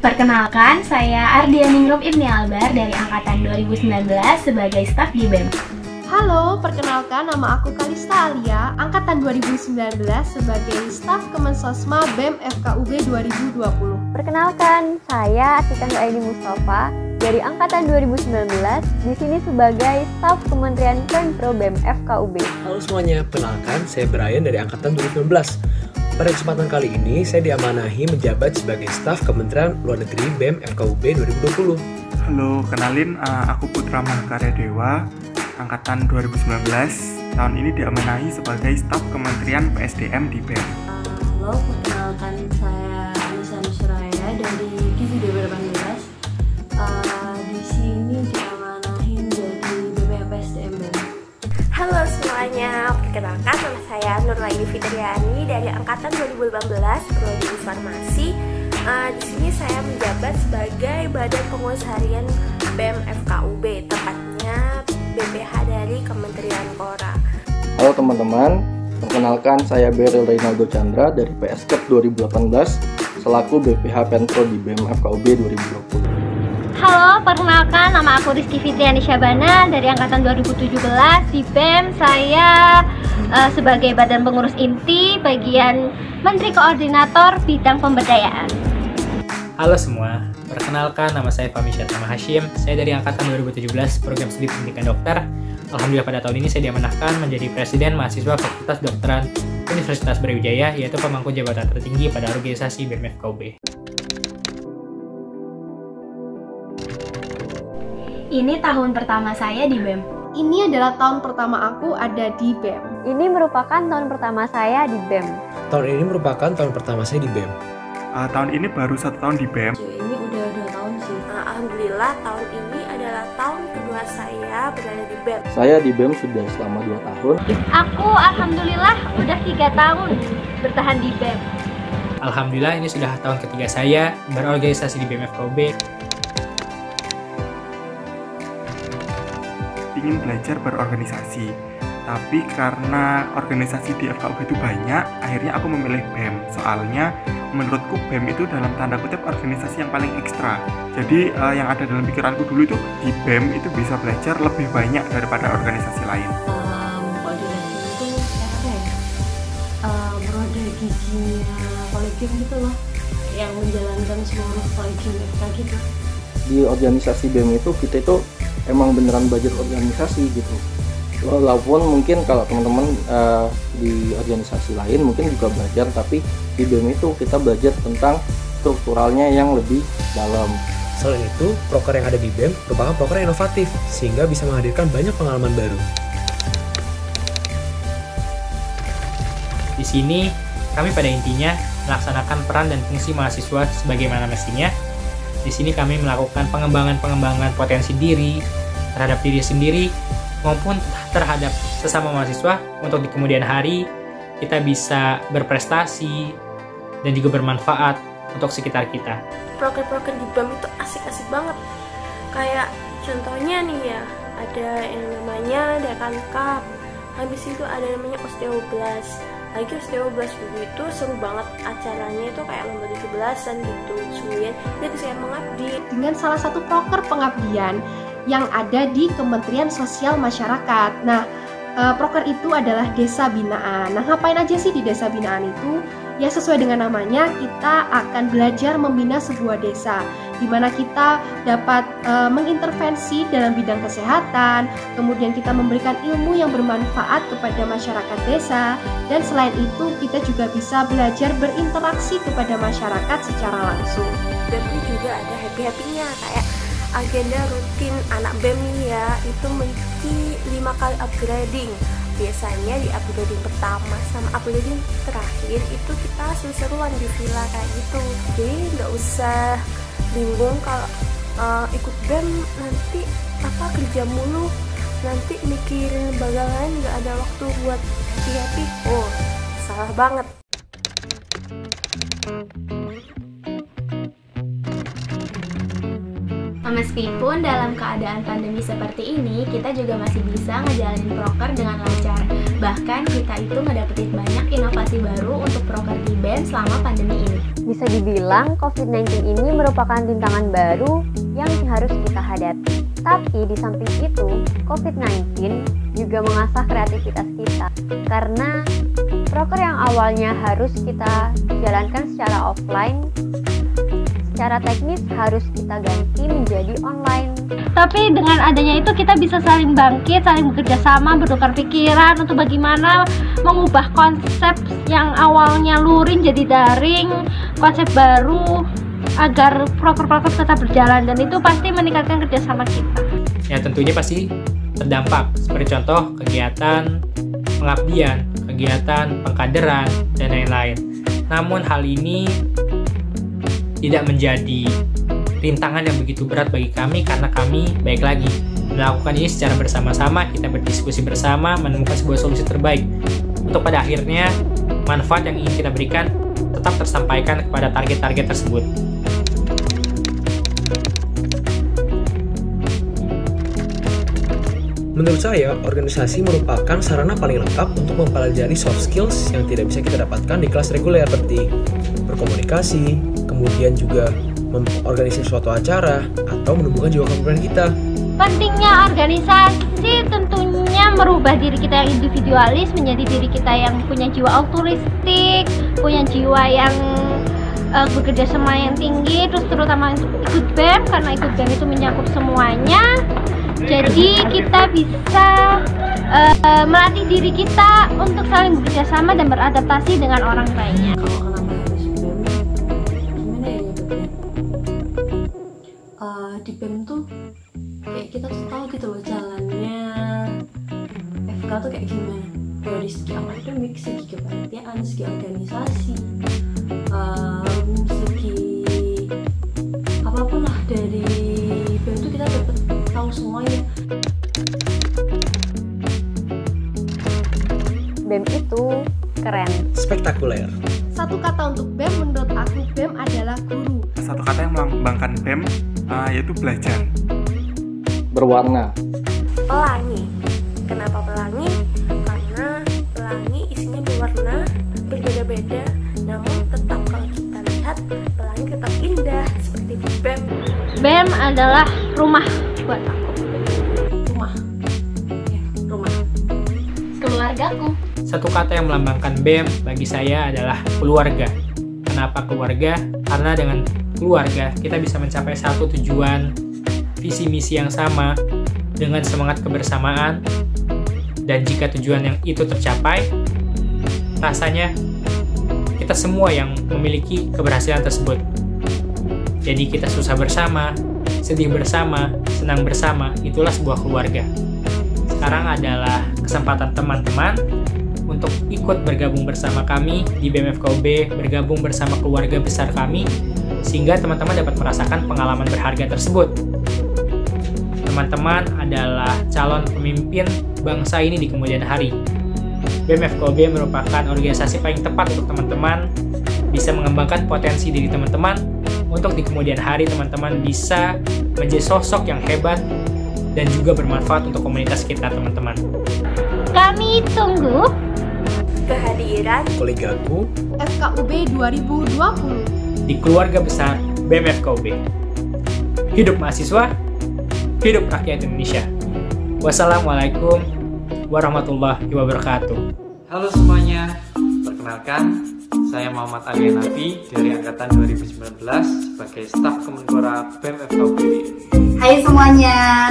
Perkenalkan, saya Ardianingrum Ibni Albar dari Angkatan 2019 sebagai staf di BEM. Halo, perkenalkan nama aku Kalista Alia, Angkatan 2019 sebagai staf Kemensosma BEM FKUB 2020. Perkenalkan, saya Atika Nuraini Mustafa dari Angkatan 2019, di sini sebagai staf Kementerian Pempro BEM FKUB. Halo semuanya, perkenalkan saya Brian dari Angkatan 2019. Pada kesempatan kali ini, saya diamanahi menjabat sebagai staf Kementerian Luar Negeri BEM FKUB 2020. Halo, kenalin aku Putra Mahkarya Dewa, Angkatan 2019. Tahun ini diamanahi sebagai staf Kementerian PSDM di BEM. Halo, perkenalkan saya Anissa Nusraya dari Gizi 2018. Di sini diamanahi menjadi BPH PSDM BEM. Halo semuanya, perkenalkan nama saya Nurlaini Fitriani dari Angkatan 2018 Prodi Farmasi. Di sini saya menjabat sebagai Badan Pengurus Harian BEM FKUB, tepatnya BPH dari Kementerian Kora. Halo teman-teman, perkenalkan saya Beryl Reynaldo Chandra dari PSKEP 2018 selaku BPH Penpro di BEM FKUB 2020. Halo, perkenalkan nama aku Rizky Fitriani Syabana dari Angkatan 2017 di BEM. Saya sebagai Badan Pengurus Inti bagian Menteri Koordinator Bidang Pemberdayaan. Halo semua, perkenalkan nama saya Fahmi Syatama Hashim. Saya dari Angkatan 2017 Program Studi Pendidikan Dokter. Alhamdulillah pada tahun ini saya diamanahkan menjadi Presiden Mahasiswa Fakultas Kedokteran Universitas Brawijaya, yaitu pemangku jabatan tertinggi pada organisasi BEM FKUB. Ini tahun pertama saya di BEM. Ini adalah tahun pertama aku ada di BEM. Ini merupakan tahun pertama saya di BEM. Tahun ini merupakan tahun pertama saya di BEM. Tahun ini baru 1 tahun di BEM. Ini udah 2 tahun sih. Alhamdulillah tahun ini adalah tahun kedua saya berada di BEM. Saya di BEM sudah selama 2 tahun. Aku alhamdulillah udah 3 tahun bertahan di BEM. Alhamdulillah ini sudah tahun ketiga saya berorganisasi di BEM FKUB. Ingin belajar berorganisasi, tapi karena organisasi di FKUB itu banyak, akhirnya aku memilih BEM. Soalnya menurutku BEM itu dalam tanda kutip organisasi yang paling ekstra. Jadi yang ada dalam pikiranku dulu itu di BEM itu bisa belajar lebih banyak daripada organisasi lain. Koordinasi itu apa ya? Berada gizinya kolegium gitu loh, yang menjalankan seluruh kolegium FK gitu. Di organisasi BEM itu kita itu emang beneran belajar organisasi gitu. Walaupun mungkin kalau teman-teman di organisasi lain mungkin juga belajar, tapi di BEM itu kita belajar tentang strukturalnya yang lebih dalam. Selain itu, proker yang ada di BEM merupakan proker yang inovatif, sehingga bisa menghadirkan banyak pengalaman baru. Di sini, kami pada intinya melaksanakan peran dan fungsi mahasiswa sebagaimana mestinya. Di sini kami melakukan pengembangan potensi diri terhadap diri sendiri maupun terhadap sesama mahasiswa untuk di kemudian hari kita bisa berprestasi dan juga bermanfaat untuk sekitar kita. Proker-proker di BEM itu asik-asik banget. Kayak contohnya nih ya, ada yang namanya Dekan Cup. Habis itu ada namanya Osteoblast. Lagi Osteoblast dulu itu seru banget, acaranya itu kayak lomba 17-an gitu. Kemudian itu saya mengabdi Dengan salah satu proker pengabdian yang ada di Kementerian Sosial Masyarakat. Nah, proker itu adalah Desa Binaan. Nah, ngapain aja sih di Desa Binaan itu? Ya sesuai dengan namanya, kita akan belajar membina sebuah desa, di mana kita dapat mengintervensi dalam bidang kesehatan, kemudian kita memberikan ilmu yang bermanfaat kepada masyarakat desa, dan selain itu kita juga bisa belajar berinteraksi kepada masyarakat secara langsung. BEM juga ada happy-happynya, kayak agenda rutin anak BEM nih ya, itu mesti 5 kali upgrading. Biasanya di upgrading pertama sama upgrading terakhir itu kita seru-seruan di villa kayak gitu. Jadi nggak usah bingung kalau ikut BEM nanti kerja mulu, nanti mikirin lembaga lain nggak ada waktu buat happy-happy. Oh, salah banget. Meskipun dalam keadaan pandemi seperti ini, kita juga masih bisa ngejalanin proker dengan lancar. Bahkan kita itu ngedapetin banyak inovasi baru untuk proker di BEM selama pandemi ini. Bisa dibilang COVID-19 ini merupakan rintangan baru yang harus kita hadapi. Tapi di samping itu, COVID-19 juga mengasah kreativitas kita. Karena proker yang awalnya harus kita jalankan secara offline, secara teknis harus kita ganti menjadi online. Tapi dengan adanya itu kita bisa saling bangkit, saling bekerja sama, bertukar pikiran untuk bagaimana mengubah konsep yang awalnya luring jadi daring, konsep baru agar proker-proker tetap berjalan, dan itu pasti meningkatkan kerjasama kita. Ya tentunya pasti terdampak, seperti contoh kegiatan pengabdian, kegiatan pengkaderan, dan lain-lain. Namun hal ini tidak menjadi rintangan yang begitu berat bagi kami karena kami baik lagi melakukan ini secara bersama-sama, kita berdiskusi bersama, menemukan sebuah solusi terbaik untuk pada akhirnya manfaat yang ingin kita berikan tetap tersampaikan kepada target-target tersebut. Menurut saya, organisasi merupakan sarana paling lengkap untuk mempelajari soft skills yang tidak bisa kita dapatkan di kelas reguler, seperti berkomunikasi, kemudian juga mengorganisasi suatu acara, atau menumbuhkan jiwa kepemimpinan kita. Pentingnya organisasi tentunya merubah diri kita yang individualis menjadi diri kita yang punya jiwa altruistik, punya jiwa yang bekerja sama yang tinggi, terus terutama untuk ikut BEM, karena ikut BEM itu menyangkut semuanya. Jadi kita bisa melatih diri kita untuk saling bekerja sama dan beradaptasi dengan orang lainnya. Kalau kenapa harus BEM, gimana ya nyebutnya? Di BEM tuh kayak kita tuh tahu gitu loh jalannya FK tuh kayak gimana, dari segi akademik, segi kepanitiaan, segi organisasi, segi apapun lah dari BEM tuh kita dapat tahu semuanya. BEM itu keren, spektakuler. Satu kata untuk BEM menurut aku, BEM adalah guru. Satu kata yang melambangkan BEM yaitu belajar. Berwarna. Pelangi. Kenapa pelangi? Karena pelangi isinya berwarna, berbeda-beda, namun tetap kalau kita lihat pelangi tetap indah seperti BEM. BEM adalah rumah buat aku. Rumah, ya, rumah. Keluargaku. Satu kata yang melambangkan BEM bagi saya adalah keluarga. Kenapa keluarga? Karena dengan keluarga kita bisa mencapai satu tujuan, visi misi yang sama, dengan semangat kebersamaan, dan jika tujuan yang itu tercapai, rasanya kita semua yang memiliki keberhasilan tersebut. Jadi kita susah bersama, sedih bersama, senang bersama, itulah sebuah keluarga. Sekarang adalah kesempatan teman-teman untuk ikut bergabung bersama kami di BEM FKUB, bergabung bersama keluarga besar kami, sehingga teman-teman dapat merasakan pengalaman berharga tersebut. Teman-teman adalah calon pemimpin bangsa ini di kemudian hari. BEM FKUB merupakan organisasi paling tepat untuk teman-teman bisa mengembangkan potensi diri teman-teman untuk di kemudian hari teman-teman bisa menjadi sosok yang hebat dan juga bermanfaat untuk komunitas kita, teman-teman. Kami tunggu Kehadiran Kolegaku FKUB 2020 di keluarga besar BEM FKUB. Hidup mahasiswa, hidup rakyat Indonesia. Wassalamualaikum warahmatullahi wabarakatuh. Halo semuanya, perkenalkan saya Muhammad Ali Nabi dari Angkatan 2019 sebagai staf Kemenpora BEM FKUB. Hai semuanya,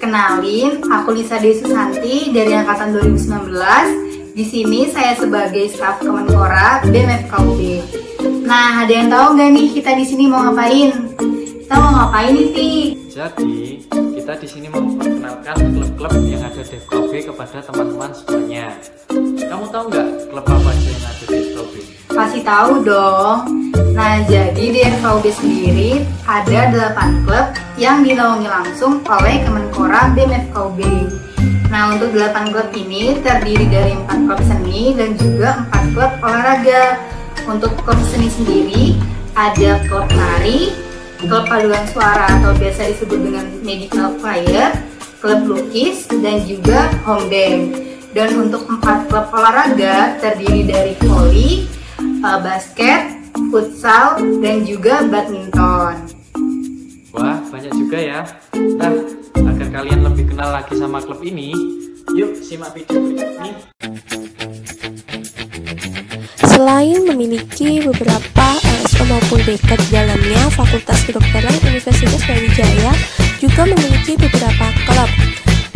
kenalin aku Lisa Dewi Susanti dari Angkatan 2019. Di sini saya sebagai staf Kemenpora BEM FKUB. Nah, ada yang tahu nggak nih kita di sini mau ngapain? Kita mau ngapain nih, Vi? Jadi, kita di sini mau memperkenalkan klub-klub yang ada di FKUB kepada teman-teman semuanya. Kamu tahu nggak klub apa aja yang ada di FKUB? Pasti tahu dong. Nah, jadi di FKUB sendiri ada 8 klub yang dinaungi langsung oleh Kemenpora BEM FKUB. Nah, untuk 8 klub ini terdiri dari 4 klub seni dan juga 4 klub olahraga. Untuk klub seni sendiri ada klub tari, klub paduan suara atau biasa disebut dengan medical choir, klub lukis, dan juga home band. Dan untuk 4 klub olahraga terdiri dari voli, basket, futsal, dan juga badminton. Wah, banyak juga ya. Nah, agar kalian lebih kenal lagi sama klub ini, yuk simak video berikut ini. Selain memiliki beberapa LSO maupun BK di dalamnya, Fakultas Kedokteran Universitas Brawijaya juga memiliki beberapa klub.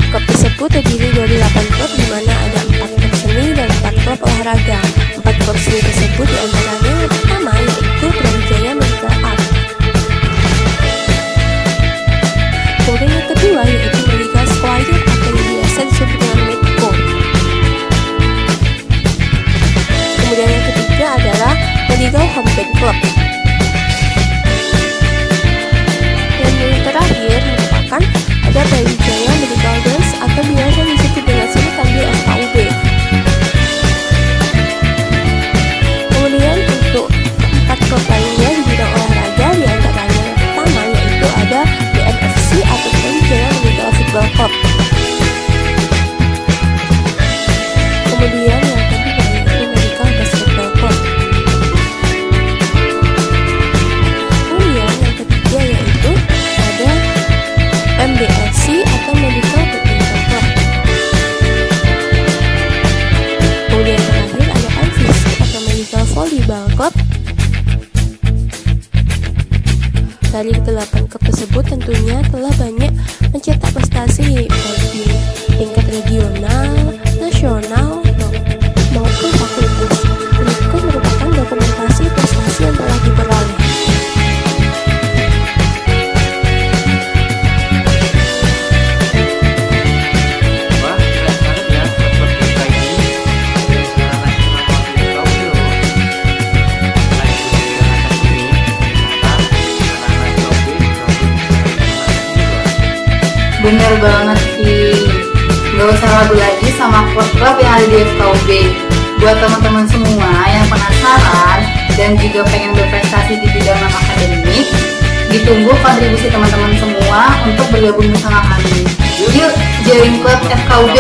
Klub tersebut terdiri dari 8 klub, di mana ada 4 klub seni dan 4 klub olahraga. 4 klub seni tersebut diantaranya yang pertama yaitu Brawijaya Medical Art. Kemudian yang kedua yaitu Medical Squire atau yang biasa disebut dengan Medco. Kemudian yang ketiga adalah Medical Home Band Club. Dan yang terakhir merupakan ada Brawijaya Medical Dance atau biasa disebut dengan singkatan FKUB. Kemudian untuk 4 klub lainnya di bidang olahraga, diantaranya yang pertama yaitu ada BMFC atau Brawijaya Medical Football Club. Kemudian yang kedua yaitu Medical Basketball Club. Kemudian yang ketiga yaitu ada MBLC atau Medical Badminton Club. Kemudian terakhir ada MVC atau Medical Volleyball Club. Dari 8 klub tersebut tentunya telah banyak mencetak prestasi baik di tingkat regional, nasional, maupun fakultas. Berikut merupakan dokumentasi prestasi yang telah diperoleh. Wah, keren banget ya klub-klub kita ini. Dan secara nasional maupun lokal loh. Selain itu juga akademi, ternyata anak-anak FKUB juga Bener banget sih. Gak usah ragu lagi sama klub-klub yang ada di FKUB. Buat teman-teman semua yang penasaran dan juga pengen berprestasi di bidang akademik, ditunggu kontribusi teman-teman semua untuk bergabung bersama kami. Yuk, join klub FKUB